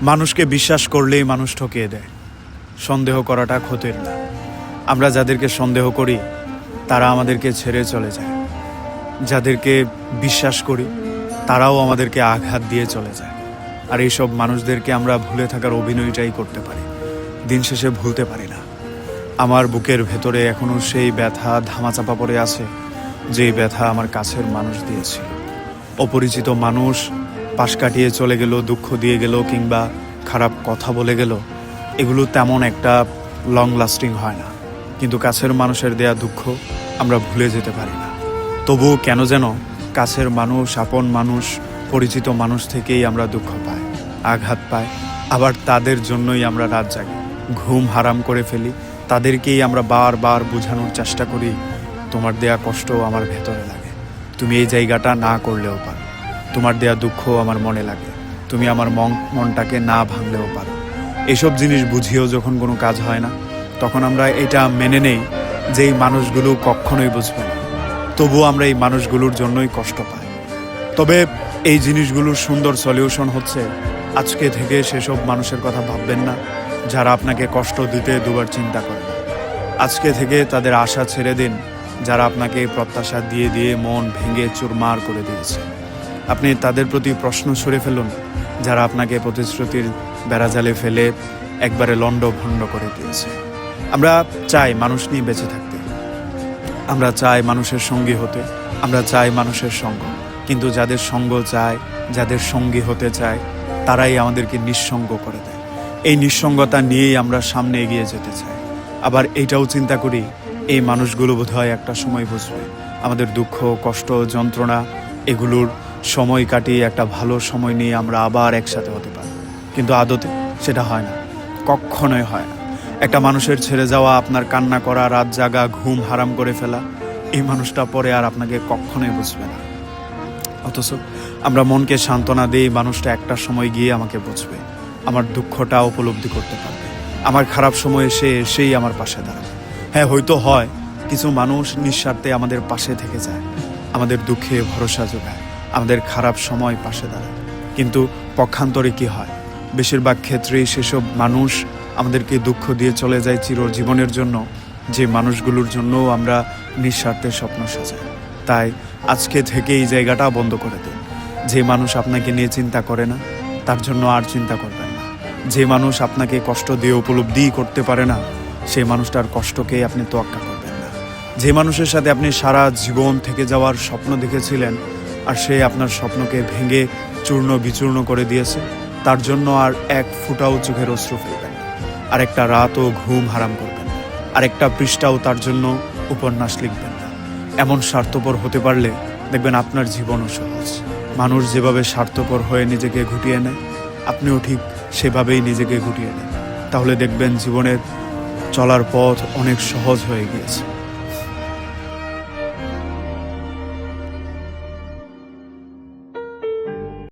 মানুষকে বিশ্বাস করলেই মানুষ ঠকিয়ে দেয়। সন্দেহ করাটা ক্ষতির না। আমরা যাদেরকে সন্দেহ করি তারা আমাদেরকে ছেড়ে চলে যায়। যাদেরকে বিশ্বাস করি তারাও আমাদেরকে আঘাত দিয়ে চলে যায়। আর এইসব মানুষদেরকে আমরা ভুলে থাকার অভিনয়টাই করতে পারি, দিন শেষে ভুলতে পারি না। আমার বুকের ভেতরে এখনও সেই ব্যথা ধামাচাপা পড়ে আছে, যেই ব্যথা আমার কাছের মানুষ দিয়েছিল। অপরিচিত মানুষ পাশ কাটিয়ে চলে গেল, দুঃখ দিয়ে গেল, কিংবা খারাপ কথা বলে গেল, এগুলো তেমন একটা লং লাস্টিং হয় না। কিন্তু কাছের মানুষের দেয়া দুঃখ আমরা ভুলে যেতে পারি না। তবুও কেন যেন কাছের মানুষ, আপন মানুষ, পরিচিত মানুষ থেকেই আমরা দুঃখ পাই, আঘাত পাই। আবার তাদের জন্যই আমরা রাত জাগি, ঘুম হারাম করে ফেলি। তাদেরকেই আমরা বারবার বোঝানোর চেষ্টা করি, তোমার দেয়া কষ্ট আমার ভেতরে লাগে, তুমি এই জায়গাটা না করলেও পারো। তোমার দেয়া দুঃখ আমার মনে লাগে, তুমি আমার মনটাকে না ভাঙলেও পারো। এইসব জিনিস বুঝিয়েও যখন কোনো কাজ হয় না, তখন আমরা এটা মেনে নেই যে এই মানুষগুলো কখনোই বুঝবে না। তবুও আমরা এই মানুষগুলোর জন্যই কষ্ট পাই। তবে এই জিনিসগুলোর সুন্দর সলিউশন হচ্ছে, আজকে থেকে সেসব মানুষের কথা ভাববেন না যারা আপনাকে কষ্ট দিতে দুবার চিন্তা করে। আজকে থেকে তাদের আশা ছেড়ে দিন যারা আপনাকে প্রত্যাশা দিয়ে দিয়ে মন ভেঙে চুরমার করে দিয়েছে। আপনি তাদের প্রতি প্রশ্ন ছুড়ে ফেলুন যারা আপনাকে প্রতিশ্রুতির বেড়াজালে ফেলে একবারে লণ্ডভণ্ড করে দিয়েছে। আমরা চাই মানুষ নিয়ে বেঁচে থাকতে, আমরা চাই মানুষের সঙ্গী হতে, আমরা চাই মানুষের সঙ্গ। কিন্তু যাদের সঙ্গ চায়, যাদের সঙ্গী হতে চায়, তারাই আমাদেরকে নিঃসঙ্গ করে দেয়। এই নিঃসঙ্গতা নিয়েই আমরা সামনে এগিয়ে যেতে চাই। আবার এইটাও চিন্তা করি, এই মানুষগুলো বোধহয় একটা সময় বুঝবে আমাদের দুঃখ, কষ্ট, যন্ত্রণা, এগুলোর সময় কাটিয়ে একটা ভালো সময় নিয়ে আমরা আবার একসাথে হতে পারি। কিন্তু আদতে সেটা হয় না, কখনোই হয় না। একটা মানুষের ছেড়ে যাওয়া, আপনার কান্না করা, রাত জাগা, ঘুম হারাম করে ফেলা, এই মানুষটা পরে আর আপনাকে কখনোই বুঝবে না। অথচ আমরা মনকে সান্ত্বনা দিই, মানুষটা একটা সময় গিয়ে আমাকে বুঝবে, আমার দুঃখটা উপলব্ধি করতে পারবে, আমার খারাপ সময়ে সে এসেই আমার পাশে দাঁড়াবে। হ্যাঁ, হয়তো হয় কিছু মানুষ নিঃস্বার্থে আমাদের পাশে থেকে যায়, আমাদের দুঃখে ভরসা যোগায়, আমাদের খারাপ সময় পাশে দাঁড়ায়। কিন্তু পক্ষান্তরে কি হয়? বেশিরভাগ ক্ষেত্রেই সেসব মানুষ আমাদেরকে দুঃখ দিয়ে চলে যায় চিরজীবনের জন্য, যে মানুষগুলোর জন্য আমরা নিঃস্বার্থে স্বপ্ন সাজাই। তাই আজকে থেকে এই জায়গাটা বন্ধ করে দিন। যে মানুষ আপনাকে নিয়ে চিন্তা করে না, তার জন্য আর চিন্তা করবেন না। যে মানুষ আপনাকে কষ্ট দিয়ে উপলব্ধি করতে পারে না, সেই মানুষটার কষ্টকেই আপনি তোয়াক্কা করবেন না। যে মানুষের সাথে আপনি সারা জীবন থেকে যাওয়ার স্বপ্ন দেখেছিলেন, আর সে আপনার স্বপ্নকে ভেঙে চূর্ণ বিচূর্ণ করে দিয়েছে, তার জন্য আর এক ফোঁটাও চোখের অশ্রু ফেলবেন না, আর একটা রাতও ঘুম হারাম করবেন না, আর একটা পৃষ্ঠাও তার জন্য উপন্যাস লিখবেন না। এমন স্বার্থপর হতে পারলে দেখবেন আপনার জীবনও সহজ। মানুষ যেভাবে স্বার্থপর হয়ে নিজেকে ঘুটিয়ে নেয়, আপনিও ঠিক সেভাবেই নিজেকে ঘুটিয়ে নেন। তাহলে দেখবেন জীবনের চলার পথ অনেক সহজ হয়ে গিয়েছে।